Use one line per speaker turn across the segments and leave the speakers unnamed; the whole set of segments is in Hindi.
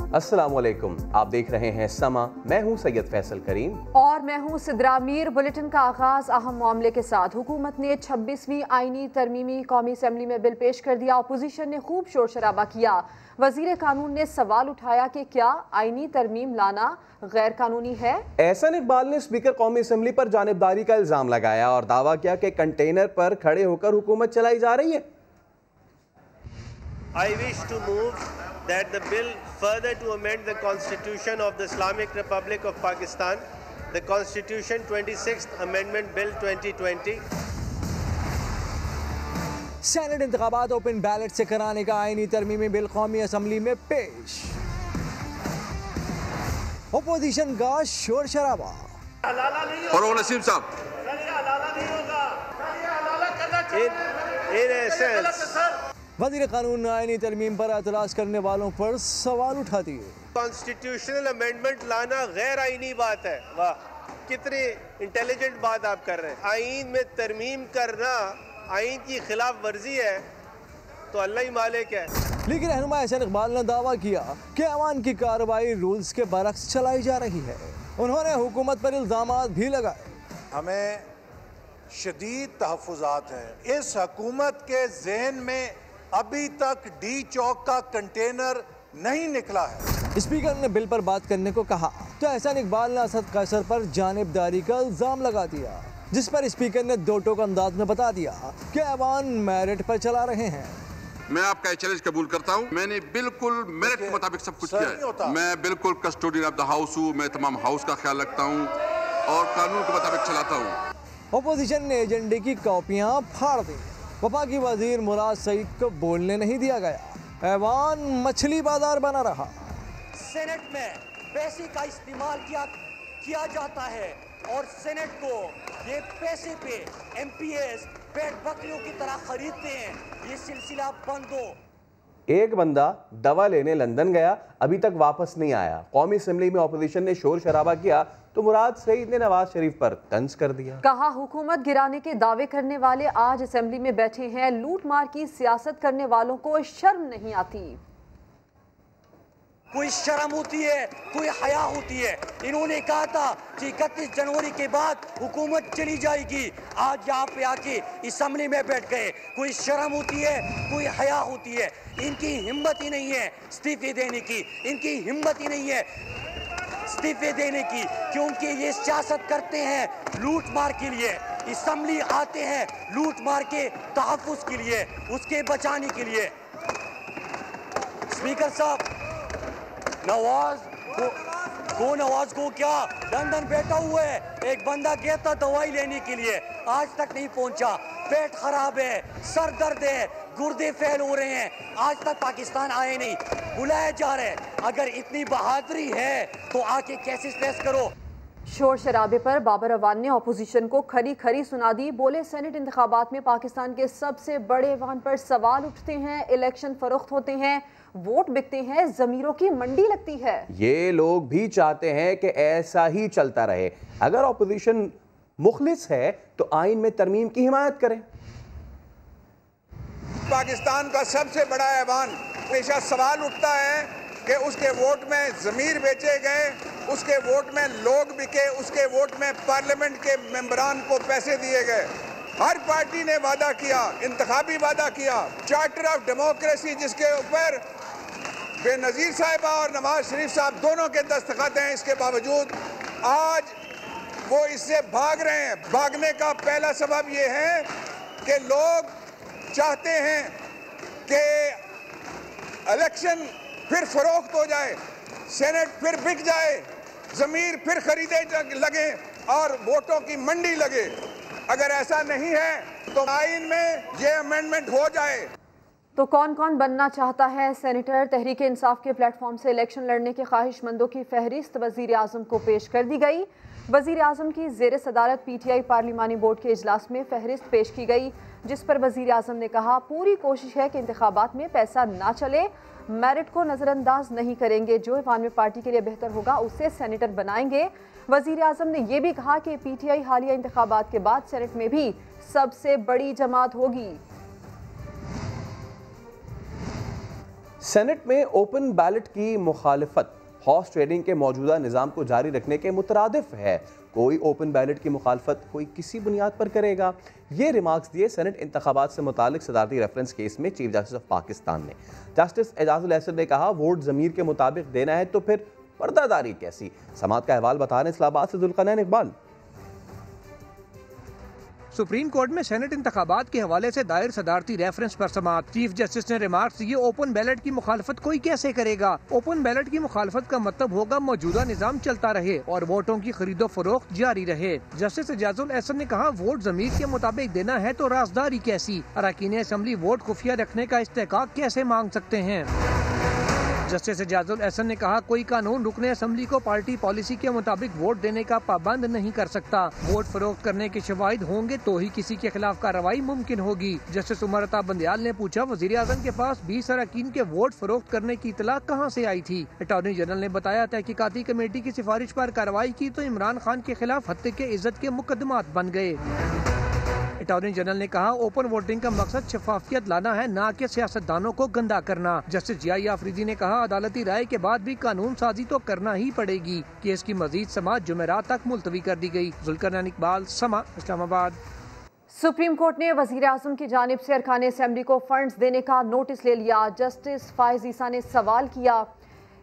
अस्सलामुअलैकुम, आप देख रहे हैं समा। मैं हूं सैयद फैसल करीम
और मैं हूं सिद्रा मीर। बुलेटिन का आगाज अहम मामले के साथ। हुकूमत ने 26वीं आईनी तरमीमी कौमी असम्बली में बिल पेश कर दिया। अपोजिशन ने खूब शोर शराबा किया। वजीर कानून ने सवाल उठाया कि क्या आईनी तरमीम लाना गैर कानूनी है।
एहसन इकबाल ने स्पीकर कौमी असम्बली पर जानिबदारी का इल्जाम लगाया और दावा किया कि कंटेनर पर खड़े होकर हुकूमत चलाई जा रही है।
I wish to move that the bill further to amend the Constitution of the Islamic Republic of Pakistan, the Constitution 26th Amendment Bill 2020.
Senate इंतखाबात ओपन बैलेट से कराने का आईनी तरमीमी बिल कौमी असम्बली में पेश। अपोजिशन का शोर शराबा।
फरोग नसीम साहब,
वजीर कानून ने आईनी तरमीम पर एतराज करने वालों पर सवाल उठा दिए।
कॉन्स्टिट्यूशनल अमेंडमेंट लाना गैर आईनी बात है। वाह, कितनी इंटेलिजेंट बात आप कर रहे हैं। आईन में तरमीम करना आईन की खिलाफ वर्जी है तो अल्लाह ही मालिक है।
लेकिन रहनुमा एहसन इकबाल ने दावा किया कि ऐवान की कार्रवाई रूल्स के बरक्स चलाई जा रही है। उन्होंने हुकूमत पर इल्जामात भी लगाए।
हमें शदीद तहफ़्फ़ुज़ात हैं। इस हुकूमत के जहन में अभी तक डी चौक का कंटेनर नहीं निकला है।
स्पीकर ने बिल पर बात करने को कहा तो एहसन इकबाल ने असद कैसर पर जानिबदारी का इल्जाम लगा दिया, जिस पर स्पीकर ने दो टोक अंदाज में बता दिया कि ऐवान मेरिट पर चला रहे हैं।
मैं आपका चैलेंज कबूल करता हूं। मैंने बिल्कुल मेरिट के मुताबिक सब कुछ किया है। मैं बिल्कुल कस्टोडियन ऑफ द हाउस हूं। मैं तमाम हाउस का ख्याल रखता हूं और कानून के मुताबिक चलाता हूं।
अपोजिशन ने एजेंडे की कॉपियां फाड़ दी। वफाकी वजीर मुराद सईद को बोलने नहीं दिया गया। ऐवान मछली बाजार बना रहा।
सेनेट में पैसे का इस्तेमाल किया जाता है और सेनेट को ये पैसे पे एमपीएस पेट बकरियों की तरह खरीदते हैं। ये सिलसिला बंद हो।
एक बंदा दवा लेने लंदन गया, अभी तक वापस नहीं आया। कौमी असम्बली में अपोजिशन ने शोर शराबा किया तो मुराद सईद ने नवाज शरीफ पर तंज कर दिया।
कहा हुकूमत गिराने के दावे करने वाले आज असेंबली में बैठे हैं। लूट मार की सियासत करने वालों को शर्म नहीं आती।
कोई शर्म होती है, कोई हया होती है। इन्होंने कहा था कि 31 जनवरी के बाद हुकूमत चली जाएगी। आज यहाँ पे आके असम्बली में बैठ गए। कोई शर्म होती है, कोई हया होती है। इनकी हिम्मत ही नहीं है इस्तीफे देने की। इनकी हिम्मत ही नहीं है इस्तीफे देने की, क्योंकि ये सियासत करते हैं लूट मार के लिए। असम्बली आते हैं लूट मार के तहफ़्फ़ुज़ के लिए, उसके बचाने के लिए। स्पीकर साहब, नवाज को क्या लंदन बैठा हुआ है। एक बंदा गया था दवाई लेने के लिए, आज तक नहीं पहुंचा। पेट खराब है, सर दर्द है, गुर्दे फेल हो रहे हैं, आज तक पाकिस्तान आए नहीं। बुलाया जा रहा है। अगर इतनी बहादुरी है तो आके कैसे फेस करो।
शोर शराबे पर बाबर अवान ने अपोजिशन को खरी खरी सुना दी। बोले सेनेट इंतखाबात में पाकिस्तान के सबसे बड़े ऐवान पर सवाल उठते हैं। इलेक्शन फरोख्त होते हैं, वोट बिकते हैं, जमीरों की मंडी लगती है।
ये लोग भी चाहते हैं कि ऐसा ही चलता रहे। अगर अपोजिशन मुखलिस है तो आइन में तरमीम की हिमायत करें।
पाकिस्तान का सबसे बड़ा ऐवान हमेशा सवाल उठता है कि उसके वोट में ज़मीर बेचे गए, उसके वोट में लोग बिके, उसके वोट में पार्लियामेंट के मेंबरान को पैसे दिए गए। हर पार्टी ने वादा किया, इंतखाबी वादा किया। चार्टर ऑफ डेमोक्रेसी जिसके ऊपर बेनज़ीर साहिबा और नवाज शरीफ साहब दोनों के दस्तखत हैं, इसके बावजूद आज वो इससे भाग रहे हैं। भागने का पहला सबब ये है कि लोग चाहते हैं कि इलेक्शन फिर फरोख्त हो जाए, सेनेट फिर बिक जाए, ज़मीर फिर खरीदे लगे और वोटों की मंडी लगे। अगर ऐसा नहीं है तो आइन में ये अमेंडमेंट हो जाए।
तो कौन कौन बनना चाहता है सेनेटर? तहरीक इंसाफ के प्लेटफॉर्म से इलेक्शन लड़ने के ख्वाहिशमंदों की फहरिस्त वजीर आजम को पेश कर दी गई। वजीर आजम की जेर सदारत PTI पार्लिमानी बोर्ड के इजलास में फहरिस्त पेश की गई, जिस पर वजीर आजम ने कहा पूरी कोशिश है कि इंतखाबात में पैसा ना चले, मेरिट को नज़रअंदाज नहीं करेंगे। जो ऐवान में पार्टी के लिए बेहतर होगा उसे सेनेटर बनाएंगे। वजीर आजम ने यह भी कहा कि PTI हालिया इंतखाबात के बाद सेनेट में भी सबसे बड़ी जमात होगी।
सेनेट में ओपन बैलेट की मुखालिफत हॉर्स ट्रेडिंग के मौजूदा निज़ाम को जारी रखने के मुतरादिफ है। कोई ओपन बैलेट की मुखालफत कोई किसी बुनियाद पर करेगा। ये रिमार्क्स दिए सेनेट इंतखाबात से मुतालिक सदारती रेफरेंस केस में चीफ जस्टिस ऑफ पाकिस्तान ने। जस्टिस एजाजुल एहसन ने कहा, वोट ज़मीर के मुताबिक देना है तो फिर पर्दादारी कैसी। समात का अहवाल बता रहे इस्लामाबाद से जुल्करनैन इकबाल।
सुप्रीम कोर्ट में सेनेट इंतखाबात के हवाले से दायर सदारती रेफरेंस पर समात। चीफ जस्टिस ने रिमार्क्स दिए, ओपन बैलेट की मुखालफत कोई कैसे करेगा। ओपन बैलेट की मुखालफत का मतलब होगा मौजूदा निजाम चलता रहे और वोटों की खरीदो फरोख्त जारी रहे। जस्टिस एजाजुल एहसन ने कहा, वोट ज़मीर के मुताबिक देना है तो राजदारी कैसी। अरकान असम्बली वोट खुफिया रखने का इस्तेहकाक कैसे मांग सकते हैं। जस्टिस एजाजुल एहसन ने कहा, कोई कानून रुकने असम्बली को पार्टी पॉलिसी के मुताबिक वोट देने का पाबंद नहीं कर सकता। वोट फरोख्त करने के शवाहिद होंगे तो ही किसी के खिलाफ कार्रवाई मुमकिन होगी। जस्टिस उमर अता बंदयाल ने पूछा, वज़ीर आज़म के पास 20 अरकान के वोट फरोख्त करने की इतला कहाँ से आई थी। अटॉर्नी जनरल ने बताया, तहकीकाती कमेटी की सिफारिश पर कार्रवाई की तो इमरान खान के खिलाफ हत्या के इज्जत के मुकदमात बन गए। अटॉर्नी जनरल ने कहा, ओपन वोटिंग का मकसद शफाफियत लाना है, ना कि सियासतदानों को गंदा करना। जस्टिस जिया आफरीदी ने कहा, अदालती राय के बाद भी कानून साजी तो करना ही पड़ेगी। केस की मजीद समाअत जुमेरात तक मुलतवी कर दी गई। जुल्करनैन इकबाल, समा, इस्लामाबाद।
सुप्रीम कोर्ट ने वजीर आजम की जानिब से अरकान असम्बली को फंड्स देने का नोटिस ले लिया। जस्टिस फायज ईसा ने सवाल किया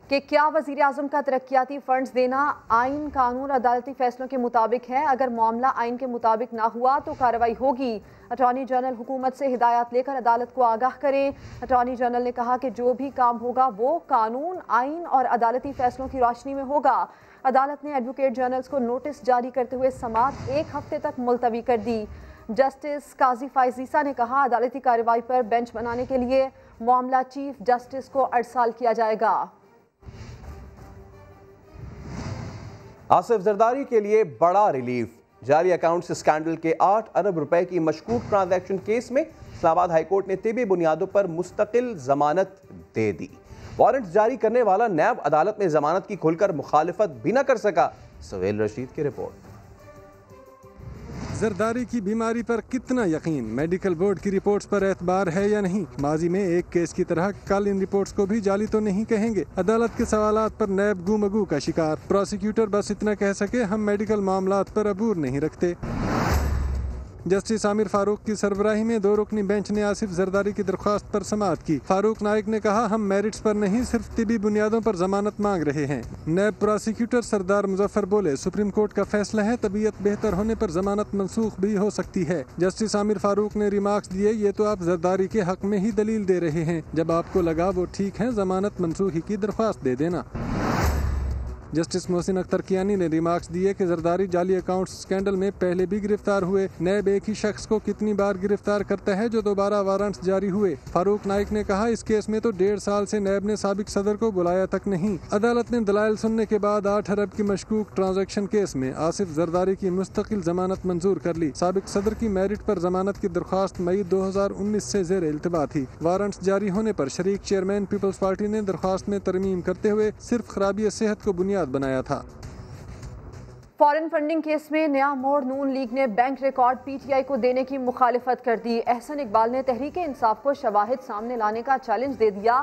कि क्या वज़ीर आज़म का तरक्याती फ़ंड्स देना आइन, कानून, अदालती फैसलों के मुताबिक है। अगर मामला आइन के मुताबिक ना हुआ तो कार्रवाई होगी। अटॉर्नी जनरल हुकूमत से हिदायत लेकर अदालत को आगाह करें। अटॉर्नी जनरल ने कहा कि जो भी काम होगा वो कानून, आइन और अदालती फैसलों की रोशनी में होगा। अदालत ने एडवोकेट जनरल्स को नोटिस जारी करते हुए समाअत 1 हफ्ते तक मुलतवी कर दी। जस्टिस काजी फायज ईसा ने कहा, अदालती कार्रवाई पर बेंच बनाने के लिए मामला चीफ जस्टिस को अरसाल किया जाएगा।
आसिफ जरदारी के लिए बड़ा रिलीफ। जारी अकाउंट स्कैंडल के 8 अरब रुपए की मशकूक ट्रांजैक्शन केस में इस्लामाबाद हाईकोर्ट ने तिबी बुनियादों पर मुस्तकिल जमानत दे दी। वारंट जारी करने वाला नैब अदालत में जमानत की खुलकर मुखालिफत भी न कर सका। सवेल रशीद की रिपोर्ट।
जरदारी की बीमारी पर कितना यकीन, मेडिकल बोर्ड की रिपोर्ट्स पर एतबार है या नहीं। माजी में एक केस की तरह कल इन रिपोर्ट्स को भी जाली तो नहीं कहेंगे। अदालत के सवालात पर नैब गुमगू का शिकार। प्रोसिक्यूटर बस इतना कह सके, हम मेडिकल मामलात पर अबूर नहीं रखते। जस्टिस आमिर फारूक की सरबराही में 2 रुकनी बेंच ने आसिफ जरदारी की दरख्वास्त पर समाअत की। फारूक नाइक ने कहा, हम मेरिट्स पर नहीं सिर्फ तिबी बुनियादों पर जमानत मांग रहे हैं। नैब प्रोसिक्यूटर सरदार मुजफ्फर बोले, सुप्रीम कोर्ट का फैसला है, तबीयत बेहतर होने पर जमानत मंसूख भी हो सकती है। जस्टिस आमिर फारूक ने रिमार्क्स दिए, ये तो आप जरदारी के हक में ही दलील दे रहे हैं। जब आपको लगा वो ठीक है, जमानत मंसूखी की दरख्वास्त दे देना। जस्टिस मोहसिन अख्तर कियानी ने रिमार्क्स दिए कि जरदारी जाली अकाउंट स्कैंडल में पहले भी गिरफ्तार हुए। नैब एक ही शख्स को कितनी बार गिरफ्तार करता है जो दोबारा वारंट्स जारी हुए। फारूक नाइक ने कहा, इस केस में तो 1.5 साल से नैब ने साबिक सदर को बुलाया तक नहीं। अदालत ने दलाइल सुनने के बाद 8 अरब की मशकूक ट्रांजैक्शन केस में आसिफ जरदारी की मुस्तकिल जमानत मंजूर कर ली। साबिक सदर की मेरिट पर जमानत की दरख्वास्त मई 2019 से जेर इल्तिबा थी। वारंट्स जारी होने पर शरीक चेयरमैन पीपल्स पार्टी ने दरख्वास्त में तरमीम करते हुए सिर्फ खराबी सेहत को बुनियाद बनाया था।
फॉरेन फंडिंग केस में नया मोड़, नून लीग ने बैंक रिकॉर्ड पीटीआई को देने की मुखालिफत कर दी। एहसन इकबाल ने तहरीक इंसाफ को शवाहिद सामने लाने का चैलेंज दे दिया।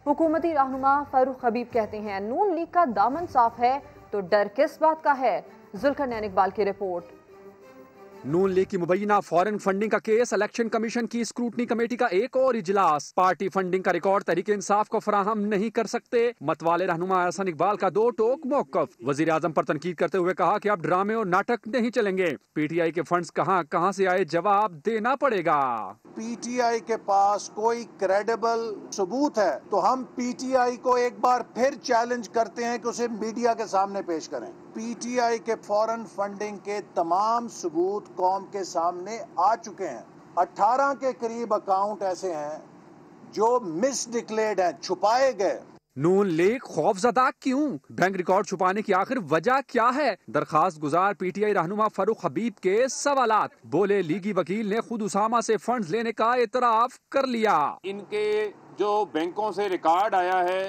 हुकूमती रहनुमा फारूक हबीब कहते हैं, नून लीग का दामन साफ है तो डर किस बात का है। जुल्करनैन इकबाल की रिपोर्ट।
नून लीग की मुबैना फॉरेन फंडिंग का केस, इलेक्शन कमीशन की स्क्रूटनी कमेटी का एक और इजलास। पार्टी फंडिंग का रिकॉर्ड तहरीक इंसाफ को फराहम नहीं कर सकते। मतवाले रहनुमा एहसन इकबाल का 2 टोक मौकफ। वजीर आजम पर तनकीद करते हुए कहा कि अब ड्रामे और नाटक नहीं चलेंगे। पीटीआई के फंड्स कहां से आए, जवाब देना पड़ेगा।
पीटीआई के पास कोई क्रेडिबल सबूत है तो हम पीटीआई को एक बार फिर चैलेंज करते हैं कि उसे मीडिया के सामने पेश करें। पीटीआई के फॉरेन फंडिंग के तमाम सबूत कौम के सामने आ चुके हैं। 18 के करीब अकाउंट ऐसे हैं जो मिसडिक्लेयर्ड हैं, छुपाए गए।
नून लीग खौफजदा क्यों? बैंक रिकॉर्ड छुपाने की आखिर वजह क्या है? दरखास्त गुजार पीटीआई रहनुमा फारूक हबीब के सवालात। बोले, लीगी वकील ने खुद उसामा से फंड्स लेने का एतराफ कर लिया।
इनके जो बैंकों से रिकॉर्ड आया है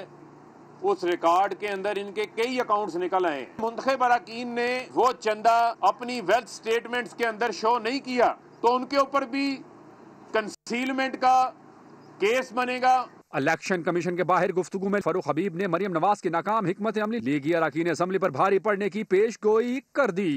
उस रिकॉर्ड के अंदर इनके कई अकाउंट्स निकल आए। मुंतखब अरकान ने वो चंदा अपनी वेल्थ स्टेटमेंट्स के अंदर शो नहीं किया तो उनके ऊपर भी कंसीलमेंट का केस बनेगा।
इलेक्शन कमीशन के बाहर गुफ्तगू में फारूक हबीब ने मरियम नवाज की नाकाम हिकमत अमली लीगी अरकान असम्बली पर भारी पड़ने की पेशगोई कर दी।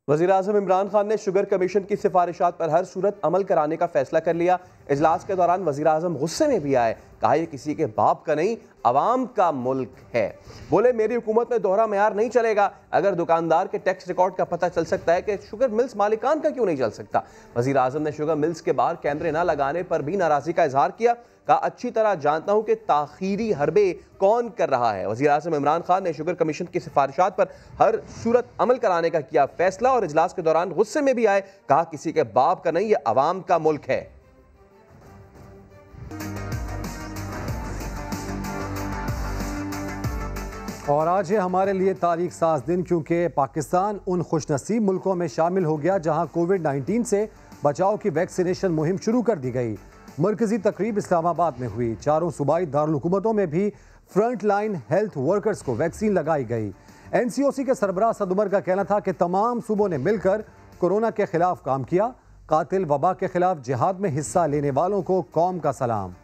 वज़ीर-ए-आज़म इमरान खान ने शुगर कमीशन की सिफारिशात पर हर सूरत अमल कराने का फैसला कर लिया। इजलास के दौरान वज़ीर-ए-आज़म गुस्से में भी आए, कहा यह किसी के बाप का नहीं अवाम का मुल्क है। बोले मेरी हुकूमत में दोहरा मेयार नहीं चलेगा। अगर दुकानदार के टैक्स रिकॉर्ड का पता चल सकता है कि शुगर मिल्स मालिकान का क्यों नहीं चल सकता। वज़ीर-ए-आज़म ने शुगर मिल्स के बाहर कैमरे न लगाने पर भी नाराजगी का इजहार किया, कहा अच्छी तरह जानता हूं कि ताखीरी हरबे कौन कर रहा है। वज़ीर-ए-आज़म इमरान खान ने शुगर कमीशन की सिफारिशात पर हर सूरत अमल कराने का किया फैसला और इजलास के दौरान गुस्से में भी आए, कहा किसी के बाप का नहीं ये अवाम का मुल्क है।
और आज है हमारे लिए तारीख साज दिन, क्योंकि पाकिस्तान उन खुशनसीब मुल्कों में शामिल हो गया जहां कोविड-19 से बचाव की वैक्सीनेशन मुहिम शुरू कर दी गई। मरकजी तकरीब इस्लामाबाद में हुई। चारों सूबाई दारुल हुकूमतों में भी फ्रंट लाइन हेल्थ वर्कर्स को वैक्सीन लगाई गई। NCOC के सरबराह सद उमर का कहना था कि तमाम सूबों ने मिलकर कोरोना के खिलाफ काम किया। कातिल वबा के खिलाफ जिहाद में हिस्सा लेने वालों को कौम का सलाम।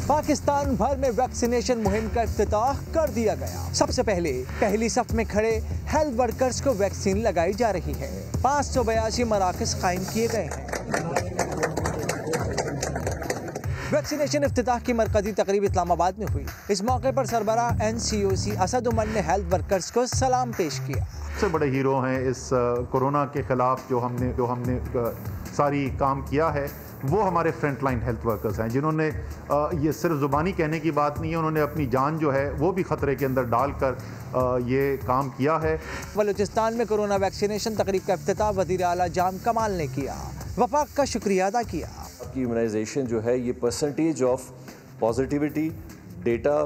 पाकिस्तान भर में वैक्सीनेशन मुहिम का इफ्तिताह कर दिया गया। सबसे पहले पहली सफ में खड़े हेल्थ वर्कर्स को वैक्सीन लगाई जा रही है। 582 मराकज़ कायम किए गए हैं। वैक्सीनेशन इफ्तिताह की मरकजी तकरीब इस्लामाबाद में हुई। इस मौके पर सरबराह NCOC असद उमर ने हेल्थ वर्कर्स को सलाम पेश किया।
सबसे बड़े हीरो हैं इस कोरोना के खिलाफ जो हमने सारी काम किया है, वो हमारे फ्रंट लाइन हेल्थ वर्कर्स हैं, जिन्होंने ये सिर्फ ज़ुबानी कहने की बात नहीं है, उन्होंने अपनी जान जो है वो भी ख़तरे के अंदर डालकर ये काम किया है।
बलूचिस्तान में कोरोना वैक्सीनेशन तकरीब का इफ्तिताह वज़ीर आला जाम कमाल ने किया। वफाक का शुक्रिया अदा किया।
आपकी इम्यूनाइजेशन जो है ये percentage of positivity data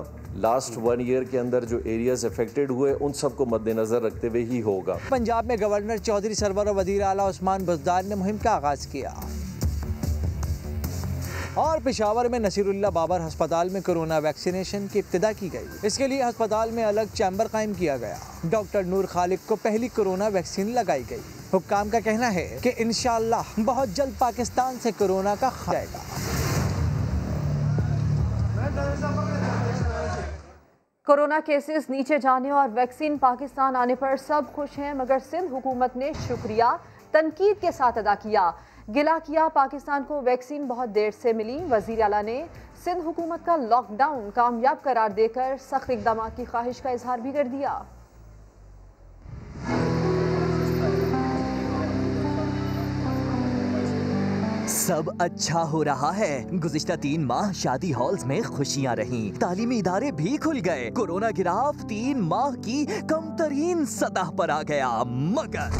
last 1 year के अंदर जो एरियाज अफेक्टेड हुए उन सबको मद्देनजर रखते हुए ही होगा।
पंजाब में गवर्नर चौधरी सरवर और वज़ीर आला उस्मान बुज़दार ने मुहिम का आगाज़ किया। और पेशावर में नसीरुल्लाह बाबर अस्पताल में कोरोना वैक्सीनेशन की इब्तिदा की गई। इसके लिए अस्पताल में अलग चैम्बर कायम किया गया। डॉक्टर नूर खालिक को पहली कोरोना वैक्सीन लगाई गई। हुक्काम का कहना है कि इंशाअल्लाह बहुत जल्द पाकिस्तान से कोरोना का जाएगा।
कोरोना केसेस नीचे जाने और वैक्सीन पाकिस्तान आने पर सब खुश हैं, मगर सिंध हुकूमत ने शुक्रिया तनकीद के साथ अदा किया। गिला किया पाकिस्तान को वैक्सीन बहुत देर से मिली। वज़ीर आला ने सिंध हुकूमत का लॉकडाउन कामयाब करार देकर सख्त इक़दाम की ख्वाहिश का इजहार भी कर दिया।
सब अच्छा हो रहा है। गुज़िश्ता 3 माह शादी हॉल्स में खुशियां रहीं, तालीमी इदारे भी खुल गए। कोरोना गिराफ 3 माह की कमतरीन सतह पर आ गया, मगर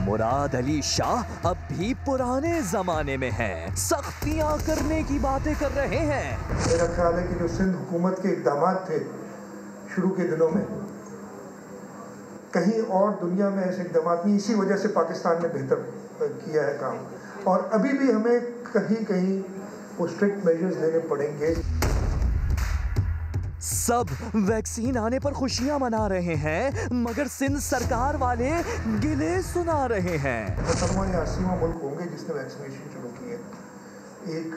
मुराद अली शाह अब भी पुराने जमाने में हैं, सख्तियां करने की बातें कर रहे हैं।
मेरा ख्याल है कि जो सिंध हुकूमत के इक़दाम थे शुरू के दिनों में, कहीं और दुनिया में ऐसे इक़दाम नहीं, इसी वजह से पाकिस्तान ने बेहतर किया है काम। और अभी भी हमें कहीं कहीं वो स्ट्रिक्ट मेजर्स लेने पड़ेंगे।
सब वैक्सीन आने पर खुशियां मना रहे हैं, मगर सिंध सरकार वाले गिले सुना रहे हैं।
80वां मुल्क होंगे जिसने वैक्सीनेशन शुरू की है। एक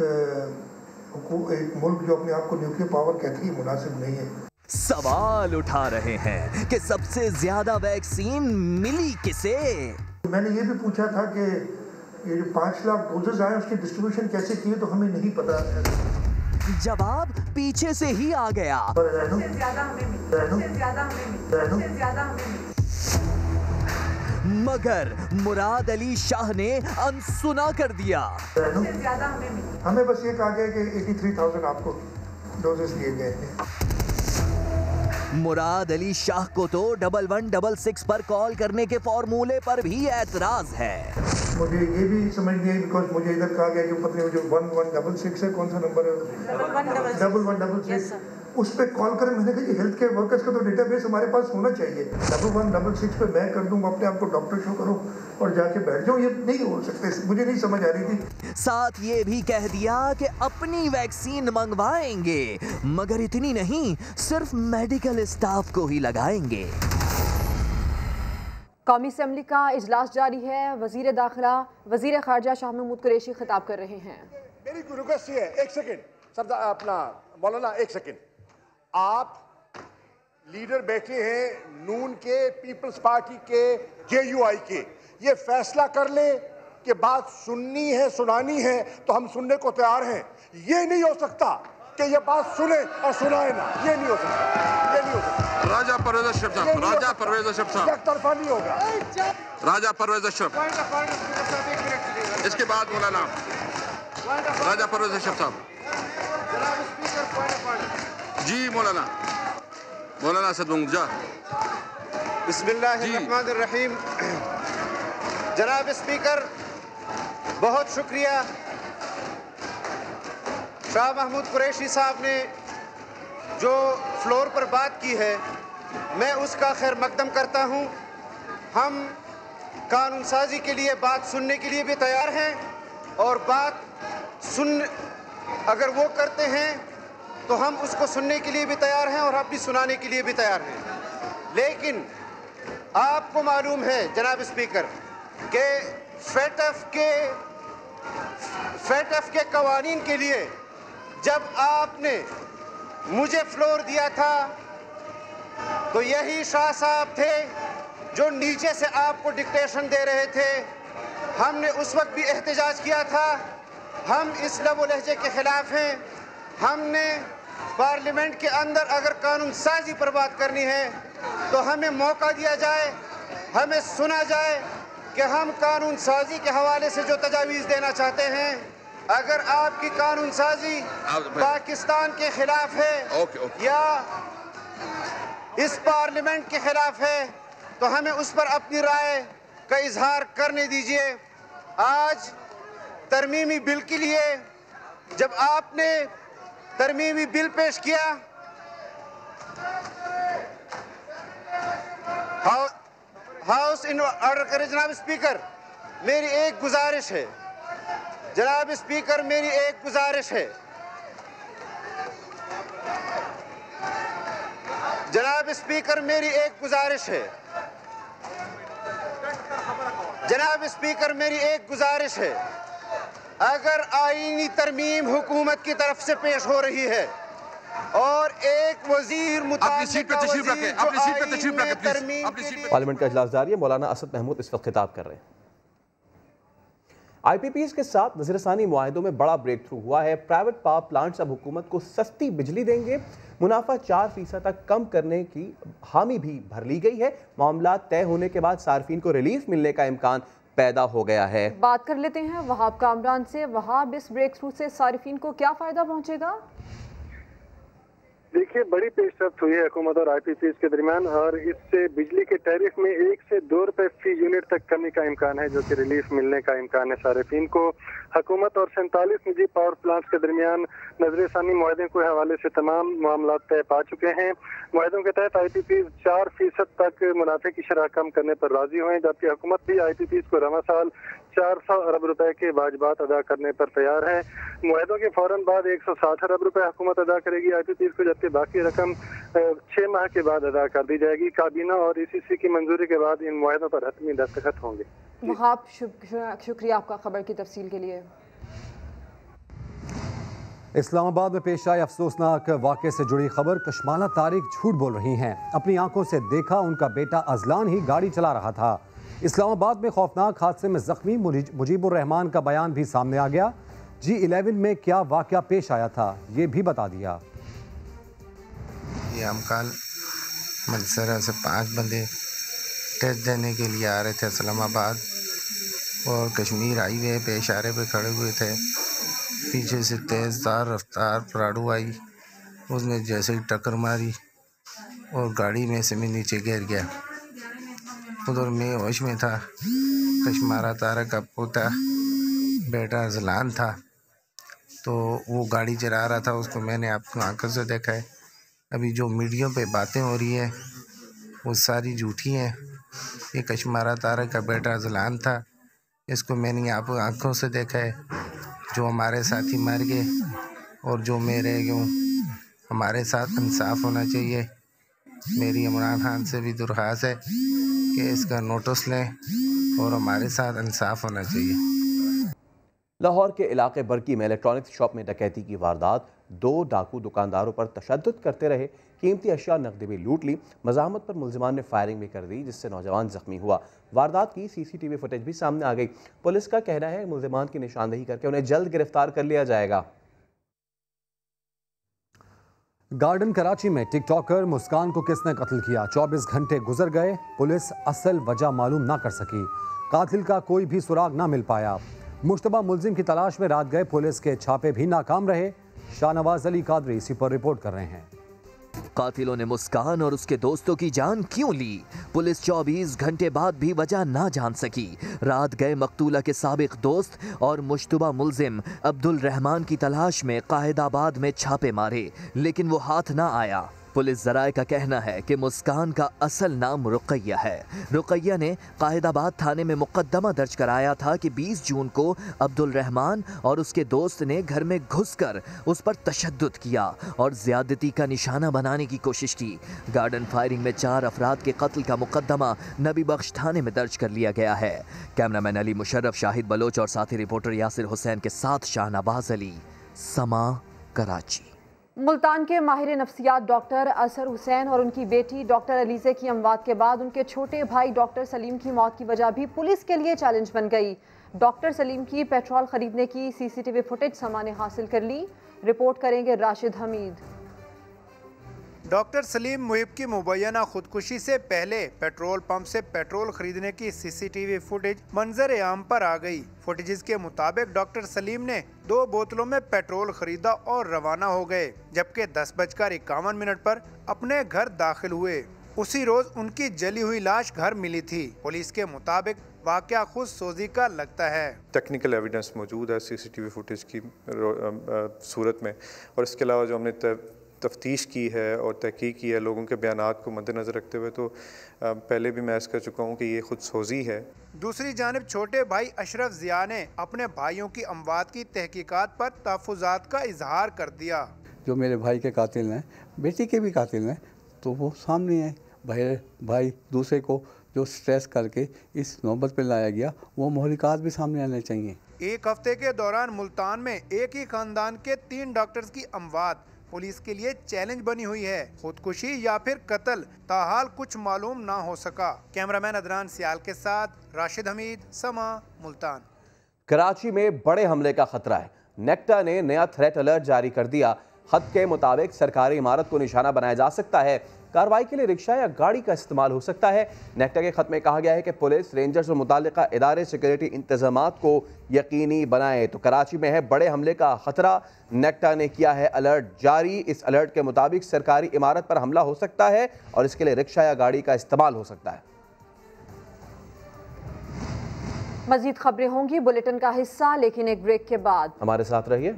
मुल्क जो अपने आप को न्यूक्लियर पावर कहती है मुनासिब नहीं है।
सवाल उठा रहे हैं कि सबसे ज्यादा वैक्सीन मिली किसे।
मैंने ये भी पूछा था कि ये जो 5 लाख डोजेस आए उसकी डिस्ट्रीब्यूशन कैसे की, तो हमें नहीं पता।
जवाब पीछे से ही आ गया। मगर मुराद अली शाह ने अनसुना कर दिया।
हमें बस ये कहा गया कि 83,000 आपको डोजेस दिए गए हैं।
मुराद अली शाह को तो 1166 पर कॉल करने के फॉर्मूले पर भी एतराज है।
मुझे ये भी समझ नहीं आई, बिकॉज मुझे इधर कहा गया कि पत्नी जो 1166 है, कौन सा नंबर है? 1166। उस पर कॉल करें। मैंने कहा हेल्थ केयर वर्कर्स का तो डेटाबेस हमारे पास होना चाहिए। 1166 पे मैं कर दूँ, अपने आप को डॉक्टर शो करो और जाके बैठ जाओ, ये नहीं हो सकते। मुझे नहीं समझ आ रही थी।
साथ ये भी कह दिया कि अपनी वैक्सीन मंगवाएंगे, मगर इतनी नहीं, सिर्फ मेडिकल स्टाफ को ही लगाएंगे।
कौमी असम्बली का इजलास जारी है। वजीर दाखिला वजीर खारजा शाह महमूद कुरैशी खिताब कर रहे हैं।
मेरी रिक्वेस्ट है, एक सेकेंड सब अपना मौलाना, एक सेकेंड। आप लीडर बैठे हैं नून के, पीपल्स पार्टी के, JUI के, ये फैसला कर ले कि बात सुननी है, सुनानी है, तो हम सुनने को तैयार हैं। ये नहीं हो सकता कि ये बात सुने और सुनाए ना, ये नहीं हो सकता, ये नहीं हो सकता।
राजा परवेज अशरफ साहब, राजा परवेज अशरफ साहब,
एक तरफा नहीं होगा।
राजा परवेज अशरफ, इसके बाद मौलाना राजा परवेज अशरफ साहब। जी मौलाना, मौलाना असद मुंजा।
बिस्मिल्लाहिर्रहमानिर्रहीम। जनाब स्पीकर, बहुत शुक्रिया शाह महमूद कुरैशी साहब ने जो फ्लोर पर बात की है, मैं उसका खैर मकदम करता हूँ। हम कानून साजी के लिए बात सुनने के लिए भी तैयार हैं, और बात सुन अगर वो करते हैं तो हम उसको सुनने के लिए भी तैयार हैं और अपनी सुनाने के लिए भी तैयार हैं। लेकिन आपको मालूम है जनाब स्पीकर कि फेटफ के कवानीन के लिए जब आपने मुझे फ्लोर दिया था तो यही शाह साहब थे जो नीचे से आपको डिक्टेशन दे रहे थे। हमने उस वक्त भी एहतजाज किया था। हम इस लब लहजे के खिलाफ हैं। हमने पार्लियामेंट के अंदर अगर कानून साजी पर बात करनी है तो हमें मौका दिया जाए, हमें सुना जाए कि हम कानून साजी के हवाले से जो तजावीज़ देना चाहते हैं, अगर आपकी कानून साजी पाकिस्तान के खिलाफ है या इस पार्लियामेंट के खिलाफ है तो हमें उस पर अपनी राय का इजहार करने दीजिए। आज तरमीमी बिल के लिए जब आपने तरमीमी बिल पेश किया, हाउस इन ऑर्डर करें। जनाब स्पीकर, मेरी एक गुजारिश है, जनाब स्पीकर मेरी एक गुजारिश है, जनाब स्पीकर मेरी एक गुजारिश है, जनाब स्पीकर मेरी एक गुजारिश है। अगर आईनी तरमीम हुकूमत की तरफ से पेश हो रही है और एक वजीर
पार्लियामेंट का इजलास जारी है। मौलाना असद महमूद इस वक्त खिताब कर रहे हैं। IPPs के साथ नजरसानी मुआहिदों में बड़ा ब्रेक थ्रू हुआ है। प्राइवेट पावर प्लांट्स अब हुकूमत को सस्ती बिजली देंगे। मुनाफा 4% तक कम करने की हामी भी भर ली गई है। मामला तय होने के बाद सार्फिन को रिलीफ मिलने का इम्कान पैदा हो गया है।
बात कर लेते हैं वहाब कामरान से। वहाब, इस ब्रेक थ्रू से सार्फिन को क्या फायदा पहुंचेगा?
देखिए, बड़ी पेशरफ्त हुई है हुकूमत और IPPs के दरमियान, और इससे बिजली के टैरिफ में 1 से 2 रुपए फी यूनिट तक कमी का इम्कान है, जो कि रिलीफ मिलने का इम्कान है सार्फिन को। हुकूमत और 47 निजी पावर प्लांट्स के दरमियान नजरसानी मुआहदे के हवाले से तमाम मामला तय पा चुके हैं। मुआहदों के तहत IPPs 4% तक मुनाफे की शरह कम करने पर राजी हुए, जबकि हुकूमत भी IPPs को रवा साल 400 अरब रुपए के वाजबात अदा करने पर तैयार है। मुआहदों के फौरन बाद 160 अरब रुपए हुकूमत अदा करेगी IPPs को, जबकि बाकी रकम 6 माह के बाद अदा कर दी जाएगी। काबीना और ECC की मंजूरी के बाद इन मुआहदों पर हतमी दस्तखत होंगे।
वहाब, शुक्रिया आपका खबर की तफसील के लिए।
इस्लामाबाद में पेश आए अफसोसनाक वाक़े से जुड़ी खबर। कशमाला तारिक झूठ बोल रही हैं। अपनी आंखों से देखा उनका बेटा अजलान ही गाड़ी चला रहा था। इस्लामाबाद में खौफनाक हादसे में जख्मी मुजीबुर रहमान का बयान भी सामने आ गया। G11 में क्या वाक़या पेश आया था, ये भी बता दिया।
ये हम कल मलसरा से 5 बंदे टेस्ट देने के लिए आ रहे थे इस्लामाबाद, और कश्मीर हाईवे पे इशारे पे खड़े हुए थे। पीछे से तेज़ रफ्तार प्राडू आई, उसने जैसे ही टक्कर मारी और गाड़ी में से मैं नीचे गिर गया। उधर मैं होश में था। कशमारा तारा का पोता बेटा अजलान था, तो वो गाड़ी चला रहा था, उसको मैंने अपनी आंखों से देखा है। अभी जो मीडिया पे बातें हो रही है वो सारी झूठी हैं। ये कशमारा तारा का बेटा अजलान था, इसको मैंने आप आंखों से देखा है। जो हमारे साथी मर गए और जो मैं रह गया हूँ, हमारे साथ इंसाफ होना चाहिए। मेरी इमरान खान से भी दरख्वास्त है कि इसका नोटिस लें और हमारे साथ इंसाफ होना चाहिए।
लाहौर के इलाके बरकी में इलेक्ट्रॉनिक्स शॉप में डकैती की वारदात, 2 डाकू दुकानदारों पर तशद्दुद करते रहे, कीमती अशिया नकदी भी लूट ली। मज़ाहमत पर मुलजिमान ने फायरिंग भी कर दी जिससे नौजवान जख्मी हुआ। वारदात की CCTV फुटेज भी सामने आ गई। पुलिस का कहना है मुलजिमान की निशानदेही करके उन्हें जल्द गिरफ्तार कर लिया जाएगा।
गार्डन कराची में टिकटॉकर मुस्कान को किसने कत्ल किया? 24 घंटे गुजर गए, पुलिस असल वजह मालूम ना कर सकी। कातिल का कोई भी सुराग ना मिल पाया। मुश्तबा मुलजिम की तलाश में रात गए पुलिस के छापे भी नाकाम रहे। शाहनवाज अली कादरी इसी पर रिपोर्ट कर रहे हैं।
कातिलों ने मुस्कान और उसके दोस्तों की जान क्यों ली? पुलिस 24 घंटे बाद भी वजह ना जान सकी। रात गए मकतूला के साबिक दोस्त और मुश्तबा मुलजिम अब्दुल रहमान की तलाश में कायदाबाद में छापे मारे, लेकिन वो हाथ ना आया। पुलिस जराए का कहना है कि मुस्कान का असल नाम रुकैया है। रुकैया ने कायदाबाद थाने में मुकदमा दर्ज कराया था कि 20 जून को अब्दुल रहमान और उसके दोस्त ने घर में घुसकर उस पर तशद्दुद किया और ज्यादती का निशाना बनाने की कोशिश की। गार्डन फायरिंग में 4 अफराद के कत्ल का मुकदमा नबी बख्श थाने में दर्ज कर लिया गया है। कैमरामैन अली मुशर्रफ, शाहिद बलोच और साथी रिपोर्टर यासिर हुसैन के साथ शाहनवाज अली, समा, कराची।
मुल्तान के माहिर नफ्सियात डॉक्टर असर हुसैन और उनकी बेटी डॉक्टर अलीज़े की अमवात के बाद उनके छोटे भाई डॉक्टर सलीम की मौत की वजह भी पुलिस के लिए चैलेंज बन गई। डॉक्टर सलीम की पेट्रोल खरीदने की CCTV फुटेज समा ने हासिल कर ली। रिपोर्ट करेंगे राशिद हमीद।
डॉक्टर सलीम मुहिब की मुबैना खुदकुशी से पहले पेट्रोल पंप से पेट्रोल खरीदने की CCTV फुटेज मंजर आम पर आ गई। फुटेज के मुताबिक डॉक्टर सलीम ने 2 बोतलों में पेट्रोल खरीदा और रवाना हो गए, जबकि 10:51 पर अपने घर दाखिल हुए। उसी रोज उनकी जली हुई लाश घर मिली थी। पुलिस के मुताबिक वाकया खुद सोजी का लगता है।
टेक्निकल एविडेंस मौजूद है CCTV फुटेज की सूरत में, और इसके अलावा जो हमने तफ्तीश की है और तहकीक की है लोगों के बयानात को मद्देनज़र रखते हुए, तो पहले भी मैं ऐसा कर चुका हूँ कि ये खुद सोजी है।
दूसरी जानिब छोटे भाई अशरफ ज़िया ने अपने भाइयों की अमवात की तहकीकात पर तहफ़्फ़ुज़ात का इजहार कर दिया।
जो मेरे भाई के कातिल हैं, बेटी के भी कातिल हैं, तो वो सामने आए। भाई दूसरे को जो स्ट्रेस करके इस नौबत पर लाया गया, वो महलिकात भी सामने आने चाहिए।
एक हफ्ते के दौरान मुल्तान में एक ही खानदान के 3 डॉक्टर्स की अमवात पुलिस के लिए चैलेंज बनी हुई है। खुदकुशी या फिर कत्ल, ताहाल कुछ मालूम ना हो सका। कैमरामैन अदनान सियाल के साथ राशिद हमीद, समा, मुल्तान।
कराची में बड़े हमले का खतरा है। नेक्टा ने नया थ्रेट अलर्ट जारी कर दिया। खत के मुताबिक सरकारी इमारत को निशाना बनाया जा सकता है। कार्रवाई के लिए रिक्शा या गाड़ी का इस्तेमाल हो सकता है। नेक्टा के खत में कहा गया है कि पुलिस, रेंजर्स और मुताल्लिका इदारे सिक्योरिटी इंतजामात को यकीनी बनाएं। तो कराची में है बड़े हमले का खतरा। नेक्टा ने किया है अलर्ट जारी। इस अलर्ट के मुताबिक सरकारी इमारत पर हमला हो सकता है और इसके लिए रिक्शा या गाड़ी का इस्तेमाल हो सकता है।
मजीद खबरें होंगी बुलेटिन का हिस्सा, लेकिन एक ब्रेक के बाद।
हमारे साथ रहिए।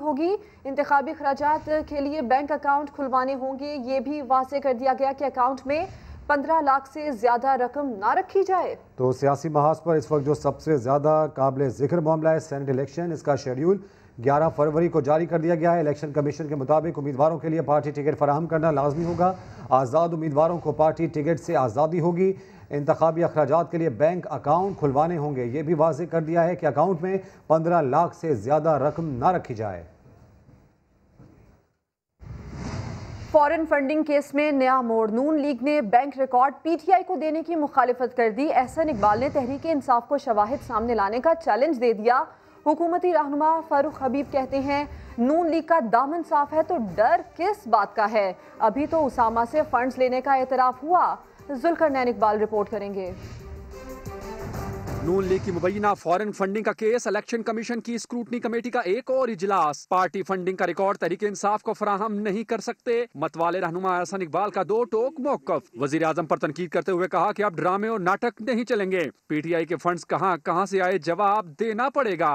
होगी इंतखाबी खर्चात के लिए बैंक अकाउंट खुलवाने होंगे। ये भी वाज़ेह कर दिया गया कि अकाउंट में 15 लाख से ज़्यादा रकम ना रखी जाए।
तो सियासी महाज पर इस वक्त जो सबसे ज़्यादा काबिल जिक्र मामला है सेनेट इलेक्शन। इसका शेड्यूल 11 फरवरी को जारी कर दिया गया है। इलेक्शन कमीशन के मुताबिक उम्मीदवारों के लिए पार्टी टिकट फराहम करना लाजमी होगा। आज़ाद उम्मीदवारों को पार्टी टिकट से आज़ादी होगी। इंतखाबी अखराजात के लिए बैंक अकाउंट खुलवाने होंगे। ये भी वाज़ेह कर दिया है कि अकाउंट में 15 लाख से ज़्यादा रकम ना रखी जाए।
फॉरेन फंडिंग केस में नया मोड़। नून लीग ने बैंक रिकॉर्ड PTI को देने की मुखालिफत कर दी। एहसन इकबाल ने तहरीक इंसाफ को शवाहिद सामने लाने का चैलेंज दे दिया। हुकूमती रहनुमा फारूक हबीब कहते हैं नून लीग का दामन साफ है तो डर किस बात का है। अभी तो उसामा से फंड्स लेने का एतराफ हुआ। जुल्करनैन इकबाल रिपोर्ट करेंगे।
नून लीग की मुबैना फॉरेन फंडिंग का केस, इलेक्शन कमीशन की स्क्रूटनी कमेटी का एक और इजलास। पार्टी फंडिंग का रिकॉर्ड तहरीक इंसाफ को फराहम नहीं कर सकते। मतवाले रहनुमा एहसन इकबाल का 2 टोक मौकफ। वजीर आजम पर तनकीद करते हुए कहा कि अब ड्रामे और नाटक नहीं चलेंगे। PTI के फंड्स कहां से आए, जवाब देना पड़ेगा।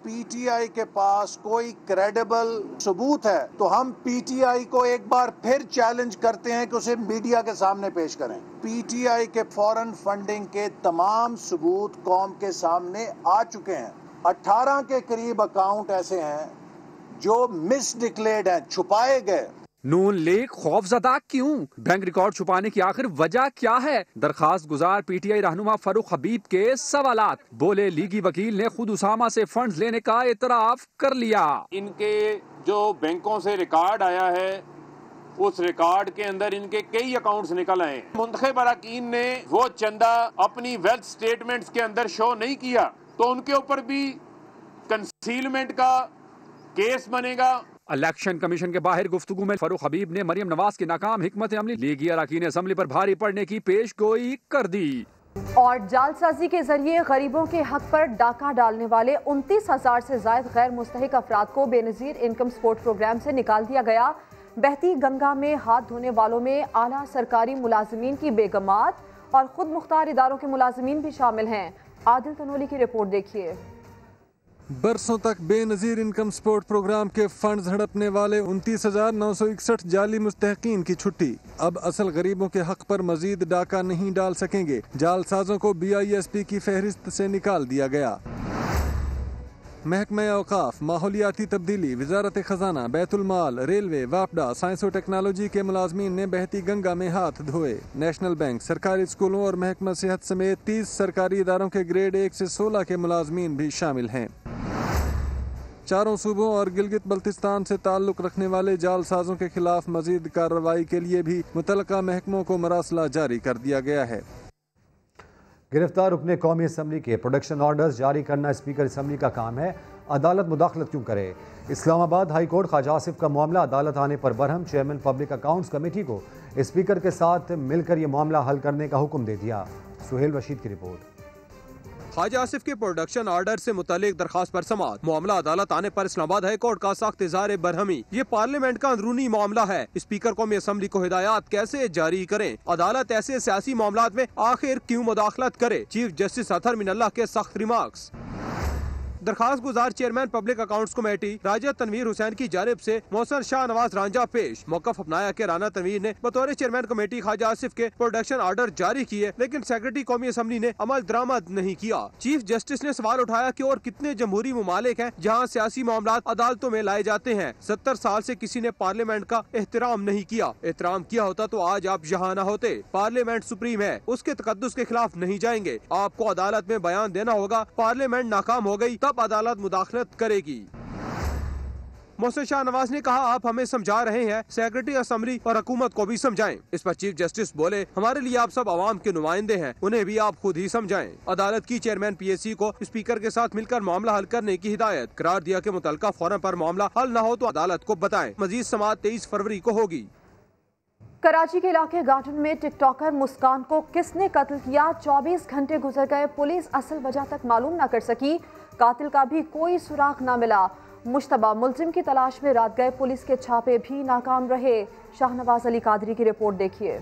PTI के पास कोई क्रेडिबल सबूत है तो हम PTI को एक बार फिर चैलेंज करते हैं कि उसे मीडिया के सामने पेश करें। PTI के फॉरेन फंडिंग के तमाम सबूत कौम के सामने आ चुके हैं। 18 के करीब अकाउंट ऐसे हैं जो मिस डिक्लेयर्ड हैं, छुपाए गए।
नून लीग खौफजदा क्यों? बैंक रिकॉर्ड छुपाने की आखिर वजह क्या है? दरखास्त गुजार पीटीआई रहनुमा फरूख हबीब के सवालात। बोले लीगी वकील ने खुद उसामा से फंड्स लेने का एतराफ कर लिया।
इनके जो बैंकों से रिकॉर्ड आया है उस रिकॉर्ड के अंदर इनके कई अकाउंट्स निकल आए। मुंतखब अरकान ने वो चंदा अपनी वेल्थ स्टेटमेंट्स के अंदर शो नहीं किया तो उनके ऊपर भी कंसीलमेंट का केस बनेगा।
इलेक्शन कमीशन के बाहर गुफ्तगू में फरूख हबीब ने मरियम नवाज की नाकाम हिकमत अमली लीगी अरकान असम्बली पर भारी पड़ने की पेशगोई कर दी।
और जालसाजी के जरिए गरीबों के हक पर डाका डालने वाले 29,000 से ज्यादा गैर मुस्तहिक अफराद को बेनजीर इनकम सपोर्ट प्रोग्राम से निकाल दिया गया। बहती गंगा में हाथ धोने वालों में आला सरकारी मुलाजिमीन की बेगमात और खुद मुख्तार इदारों के मुलाजिमीन भी शामिल हैं। आदिल तनोली की रिपोर्ट देखिए।
बरसों तक बेनजीर इनकम सपोर्ट प्रोग्राम के फंड्स हड़पने वाले 29,961 जाली मुस्तहकीन की छुट्टी। अब असल गरीबों के हक पर मजीद डाका नहीं डाल सकेंगे। जालसाजों को BISP की फहरिस्त से निकाल दिया गया। महकमा औकाफ, माहौलियाती तब्दीली, वजारत खजाना, बैतुल माल, रेलवे, वापडा, साइंस और टेक्नोलॉजी के मुलाजमीन ने बहती गंगा में हाथ धोए। नेशनल बैंक, सरकारी स्कूलों और महकमा सेहत समेत 30 सरकारी इदारों के ग्रेड 1 से 16 के मुलाजमीन भी शामिल हैं। चारों सूबों और गिलगित बल्तिस्तान से ताल्लुक रखने वाले जालसाजों के खिलाफ मजीद कार्रवाई के लिए भी मुतलका महकमों को मरासला जारी कर दिया गया है।
गिरफ्तार रुकने कौमी असम्बली के प्रोडक्शन ऑर्डर्स जारी करना स्पीकर असम्बली का काम है। अदालत मुदाखलत क्यों करे? इस्लामाबाद हाई कोर्ट ख्वाजा आसिफ का मामला अदालत आने पर Barham. Chairman public accounts committee को स्पीकर के साथ मिलकर ये मामला हल करने का हुक्म दे दिया। सुहेल रशीद की रिपोर्ट।
ख्वाजा आसिफ के प्रोडक्शन ऑर्डर से मुतालिक दरखास्त पर समाअत। मामला अदालत आने पर इस्लामाबाद हाई कोर्ट का सख्त इज़हार बरहमी। ये पार्लियामेंट का अंदरूनी मामला है। स्पीकर कौमी असम्बली को हिदायत कैसे जारी करें? अदालत ऐसे सियासी मामलात में आखिर क्यों मुदाखलत करे? चीफ जस्टिस अतहर मिनल्लाह के सख्त रिमार्क्स। दरखास्त गुजार चेयरमैन पब्लिक अकाउंट्स कमेटी राजा तनवीर हुसैन की जानिब से मोहसन शाह नवाज रांझा पेश। मौकफ अपनाया कि राना तनवीर ने बतौर चेयरमैन कमेटी ख्वाजा आसिफ के प्रोडक्शन ऑर्डर जारी किए, लेकिन सेक्रेटरी कौमी असम्बली ने अमल दरामद नहीं किया। चीफ जस्टिस ने सवाल उठाया कि और कितने जमहूरी ममालिक हैं जहाँ सियासी मामलात अदालतों में लाए जाते हैं। 70 साल से किसी ने पार्लियामेंट का एहतराम नहीं किया। एहतराम किया होता तो आज आप यहाँ न होते। पार्लियामेंट सुप्रीम है, उसके तकद्दुस के खिलाफ नहीं जाएंगे। आपको अदालत में बयान देना होगा। पार्लियामेंट नाकाम हो गई तब अदालत मुदाखलत करेगी। मोहसिन शाह नवाज ने कहा, आप हमें समझा रहे हैं, सेक्रेटरी असेंबली और हुकूमत को भी समझाएं। इस पर चीफ जस्टिस बोले, हमारे लिए आप सब आवाम के नुमाइंदे हैं, उन्हें भी आप खुद ही समझाएं। अदालत की चेयरमैन PSC को स्पीकर के साथ मिलकर मामला हल करने की हिदायत। करार दिया कि मुतलका फोरम पर मामला हल न हो तो अदालत को बताएं। मजीद समाअत 23 फरवरी को होगी।
कराची के इलाके गार्डन में टिकटॉकर मुस्कान को किसने कत्ल किया? 24 घंटे गुजर गए, पुलिस असल वजह तक मालूम न कर सकी। कातिल का भी कोई सुराग न मिला। मुश्तबा मुलजिम की तलाश में रात गए पुलिस के छापे भी नाकाम रहे। शाहनवाज अली कादरी की रिपोर्ट देखिए।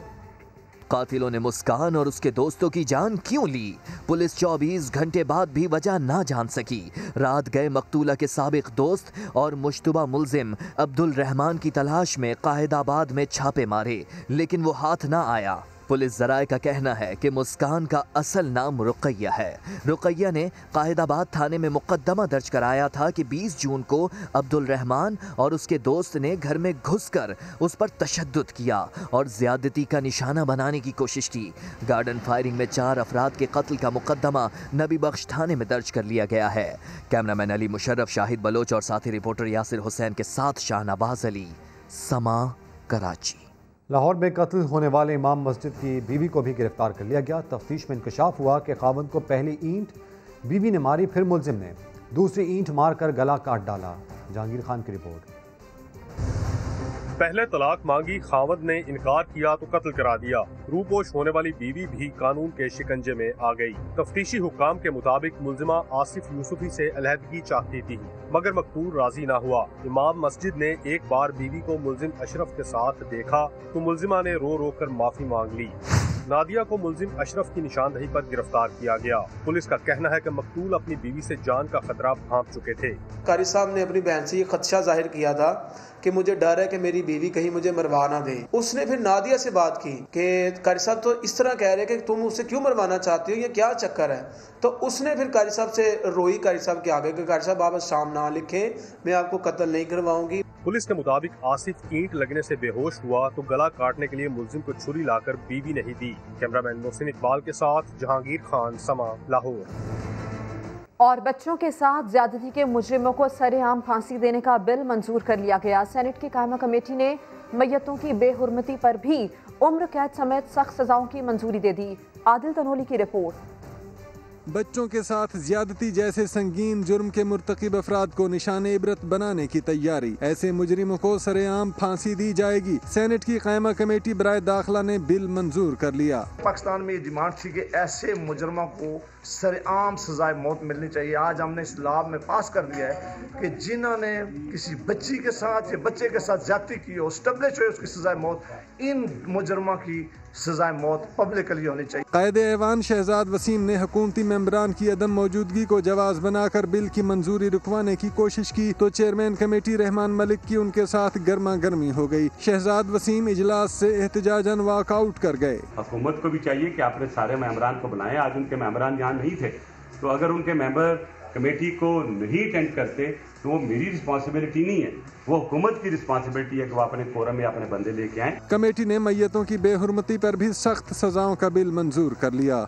कातिलों ने मुस्कान और उसके दोस्तों की जान क्यों ली? पुलिस 24 घंटे बाद भी वजह ना जान सकी। रात गए मकतूला के साबिक दोस्त और मुश्तबा मुलजिम अब्दुल रहमान की तलाश में कायदाबाद में छापे मारे, लेकिन वो हाथ ना आया। पुलिस जराए का कहना है कि मुस्कान का असल नाम रुकैया है। रुकैया ने कायदाबाद थाने में मुकदमा दर्ज कराया था कि 20 जून को अब्दुल रहमान और उसके दोस्त ने घर में घुसकर उस पर तशद्दुद किया और ज्यादती का निशाना बनाने की कोशिश की। गार्डन फायरिंग में 4 अफराद के कत्ल का मुकदमा नबी बख्श थाने में दर्ज कर लिया गया है। कैमरामैन अली मुशर्रफ, शाहिद बलोच और साथी रिपोर्टर यासिर हुसैन के साथ शाहनवाज अली, समा, कराची।
लाहौर में कत्ल होने वाले इमाम मस्जिद की बीवी को भी गिरफ्तार कर लिया गया। तफ्तीश में इंकशाफ हुआ कि खावंद को पहली ईंट बीवी ने मारी, फिर मुलजिम ने दूसरी ईंट मारकर गला काट डाला। जहांगीर खान की रिपोर्ट।
पहले तलाक मांगी, खावंद ने इनकार किया तो कत्ल करा दिया। रूपोश होने वाली बीवी भी कानून के शिकंजे में आ गई। तफ्तीशी हुक्काम के मुताबिक मुलजिमा आसिफ यूसुफी से अलहदगी चाहती थी, मगर मकतूल राजी ना हुआ। इमाम मस्जिद ने एक बार बीवी को मुलजिम अशरफ के साथ देखा तो मुलजिमा ने रो रो कर माफी मांग ली। नादिया को मुलजिम अशरफ की निशानदही पर गिरफ्तार किया गया। पुलिस का कहना है कि मकतूल अपनी बीवी से जान का खतरा भांप चुके थे।
कारी साहब ने अपनी बहन से ये खदशा जाहिर किया था कि मुझे डर है कि मेरी बीवी कहीं मुझे मरवा ना दे। उसने फिर नादिया से बात की कि कारी साहब तो इस तरह कह रहे कि तुम उससे क्यों मरवाना चाहती हो, ये क्या चक्कर है। तो उसने फिर कारी साहब से रोई कारी साहब के आगे कि कारी साहब आप शाम ना लिखें, मैं आपको कत्ल नहीं करवाऊंगी।
पुलिस के मुताबिक आसिफ ईंट लगने से बेहोश हुआ तो गला काटने के लिए मुलजिम को छुरी लाकर बीवी नहीं दी। कैमरामैन मोहसिन इकबाल के साथ जहांगीर खान, समा, लाहौर।
और बच्चों के साथ ज्यादती के मुजरिमों को सरेआम फांसी देने का बिल मंजूर कर लिया गया। सेनेट की कायमा कमेटी ने मैयतों की बेहुरमती पर भी उम्र कैद समेत सख्त सजाओं की मंजूरी दे दी। आदिल तनोली की रिपोर्ट।
बच्चों के साथ ज्यादती जैसे संगीन जुर्म के मुर्तकिब अफराद को निशाने इबरत बनाने की तैयारी। ऐसे मुजरिमों को सरेआम फांसी दी जाएगी। सेनेट की कायमा कमेटी बराए दाखिला ने बिल मंजूर कर लिया।
पाकिस्तान में ये डिमांड थी कि ऐसे मुजरिमों को सरेआम सजाए मौत मिलनी चाहिए। आज हमने इस लॉ में पास कर दिया है कि जिन्होंने किसी बच्ची के साथ या बच्चे के साथ ज्यादती की हो, स्टेब्लिश हो उसकी सजाए मौत, इन मुजरिमों की सजाए मौत पब्लिकली होनी चाहिए।
कायदे ऐवान शहजाद वसीम ने हुकूमती मेंबरान की अदम मौजूदगी को जवाज बनाकर बिल की मंजूरी रुकवाने की कोशिश की तो चेयरमैन कमेटी रहमान मलिक की उनके साथ गर्मा गर्मी हो गई। शहजाद वसीम इजलास से एहतजाजन वॉकआउट कर गए।
हुकूमत को भी चाहिए कि आपने सारे मेंबरान को बुलाएं। आज उनके मेंबरान यहाँ नहीं थे, तो अगर उनके मेंबर कमेटी को नहीं अटेंड करते तो वो मेरी रिस्पांसिबिलिटी नहीं है, वो हुकूमत की रिस्पांसिबिलिटी है कि वो अपने फोरम में अपने बंदे लेके आए।
कमेटी ने मैयतों की बेहुरमती पर भी सख्त सजाओं का बिल मंजूर कर लिया।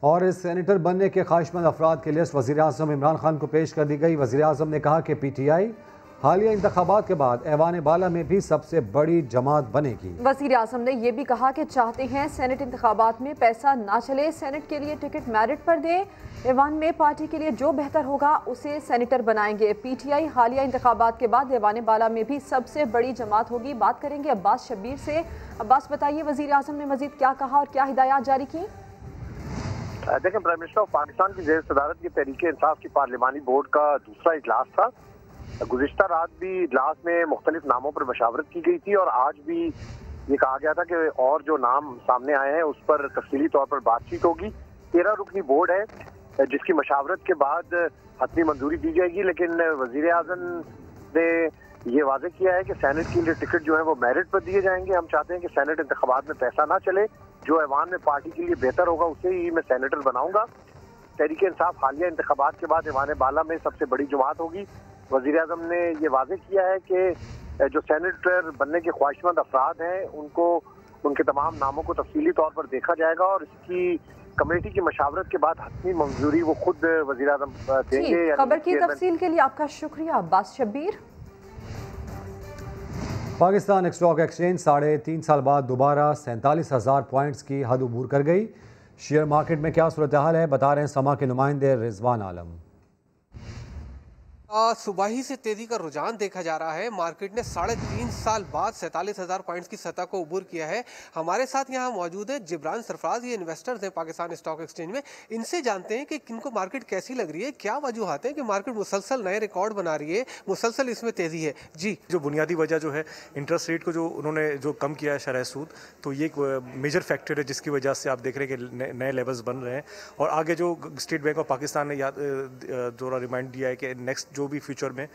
और इस सेनेटर बनने के ख्वाहिशमंद अफराद की लिस्ट वज़ीर आज़म इमरान खान को पेश कर दी गई। वज़ीर आज़म ने कहा कि PTI हालिया इंतखाबात के बाद ऐवान बाला में भी सबसे बड़ी जमात बनेगी। वज़ीर आज़म ने यह भी कहा कि चाहते हैं सेनेट इंतखाबात में पैसा ना चले, सेनेट के लिए टिकट मेरिट पर दे। ऐवान में पार्टी के लिए जो बेहतर होगा उसे सेनेटर बनाएंगे। PTI हालिया इंतखाबात के बाद ऐवान बाला में भी सबसे बड़ी जमात होगी। बात करेंगे अब्बास शब्बीर से। अब्बास बताइए, वज़ीर आज़म ने मजीद क्या कहा और क्या हिदायत जारी की?
देखें, प्राइम मिनिस्टर ऑफ पाकिस्तान की ज़ेर सदारत की तहरीक इंसाफ की पार्लिमानी बोर्ड का दूसरा इजलास था। गुज़िश्ता रात भी इजलास में मुख्तलिफ नामों पर मशावरत की गई थी और आज भी ये कहा गया था कि और जो नाम सामने आए हैं उस पर तफसीली तौर पर बातचीत होगी। 13 रुकनी बोर्ड है जिसकी मशावरत के बाद हतमी मंजूरी दी जाएगी, लेकिन वज़ीर आज़म ने ये वाज़ेह किया है कि सेनेट के लिए टिकट जो है वो मेरिट पर दिए जाएंगे। हम चाहते हैं कि सेनेट इंतखाबात में पैसा ना चले, जो ऐवान में पार्टी के लिए बेहतर होगा उसे ही मैं सेनेटर बनाऊंगा। तहरीक इंसाफ हालिया इंतखाबात के बाद ऐवान बाला में सबसे बड़ी जमात होगी। वज़ीर आज़म ने ये वाज़ेह किया है कि जो सेनेटर बनने के ख्वाहिशमंद अफराद हैं उनको उनके तमाम नामों को तफसीली तौर पर देखा जाएगा और इसकी कमेटी की मशावरत के बाद हतमी मंजूरी वो खुद वज़ीर आज़म देंगे।
खबर की तफसील के लिए आपका शुक्रिया अब्बास शब्बीर।
पाकिस्तान स्टॉक एक्सचेंज 3.5 साल बाद दोबारा 47,000 पॉइंट्स की हद अबूर कर गई। शेयर मार्केट में क्या सूरत हाल है, बता रहे हैं समा के नुमाइंदे रिजवान आलम।
सुबह ही से तेजी का रुझान देखा जा रहा है। मार्केट ने 3.5 साल बाद 47,000 पॉइंट्स की सतह को अबूर किया है। हमारे साथ यहाँ मौजूद है जिब्रान सरफराज, ये इन्वेस्टर्स हैं पाकिस्तान स्टॉक एक्सचेंज में। इनसे जानते हैं कि किनको मार्केट कैसी लग रही है, क्या वजूहात है कि मार्केट मुसलसल नए रिकॉर्ड बना रही है, मुसलसल इसमें तेजी है। जी,
जो बुनियादी वजह जो है इंटरेस्ट रेट को जो उन्होंने जो कम किया है शरह सूद, तो ये एक मेजर फैक्टर है जिसकी वजह से आप देख रहे हैं कि नए लेवल्स बन रहे हैं। और आगे जो स्टेट बैंक ऑफ पाकिस्तान ने थोड़ा रिमाइंड दिया है कि नेक्स्ट जो भी फ्यूचर में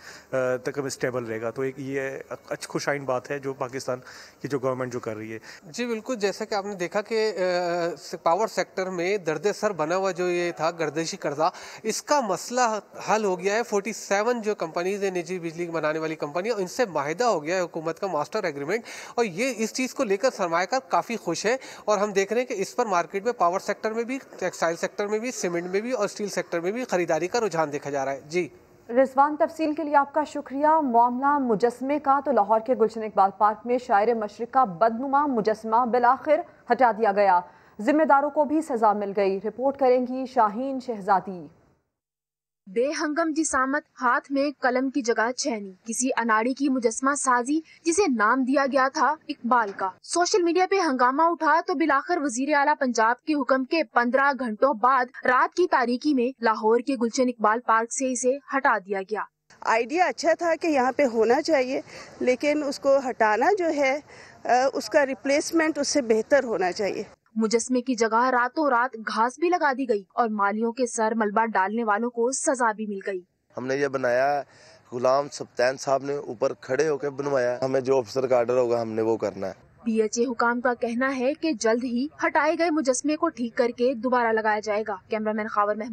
तक स्टेबल रहेगा, तो एक ये अच्छी खुशाइन बात है जो पाकिस्तान की जो गवर्नमेंट जो कर रही है।
जी बिल्कुल, जैसा कि आपने देखा कि पावर सेक्टर में दर्द सर बना हुआ जो ये था गर्दिशी कर्जा, इसका मसला हल हो गया है। 47 जो कंपनीज है निजी बिजली बनाने वाली कंपनी, इनसे माहिदा हो गया है हुकूमत का मास्टर एग्रीमेंट, और ये इस चीज़ को लेकर सरमायाकार काफ़ी खुश है। और हम देख रहे हैं कि इस पर मार्केट में पावर सेक्टर में भी, टेक्सटाइल सेक्टर में भी, सीमेंट में भी और स्टील सेक्टर में भी खरीदारी का रुझान देखा जा रहा है। जी
रिजवान, तफसील के लिए आपका शुक्रिया। मामला मुजस्मे का, तो लाहौर के गुलशन इकबाल पार्क में शायर मशरिक का बदनुमा मुजस्मा बिलाखिर हटा दिया गया। जिम्मेदारों को भी सजा मिल गई। रिपोर्ट करेंगी शाहीन शहजादी।
बेहंगम जिसामत, हाथ में कलम की जगह छेनी, किसी अनाड़ी की मुजस्मा साजी जिसे नाम दिया गया था इकबाल का। सोशल मीडिया पे हंगामा उठा तो बिलाखिर वजीर आला पंजाब के हुक्म के 15 घंटों बाद रात की तारीकी में लाहौर के गुलशन इकबाल पार्क से इसे हटा दिया गया।
आइडिया अच्छा था कि यहाँ पे होना चाहिए, लेकिन उसको हटाना जो है उसका रिप्लेसमेंट उससे बेहतर होना चाहिए।
मुजस्मे की जगह रातों रात घास भी लगा दी गई और मालियों के सर मलबा डालने वालों को सजा भी मिल गई।
हमने ये बनाया, गुलाम सब्तैन साहब ने ऊपर खड़े होकर बनवाया, हमें जो अफसर का ऑर्डर होगा हमने वो करना है।
PHA हुकाम का कहना है कि जल्द ही हटाए गए मुजस्मे को ठीक करके दोबारा लगाया जाएगा। कैमरामैन खावर महमूद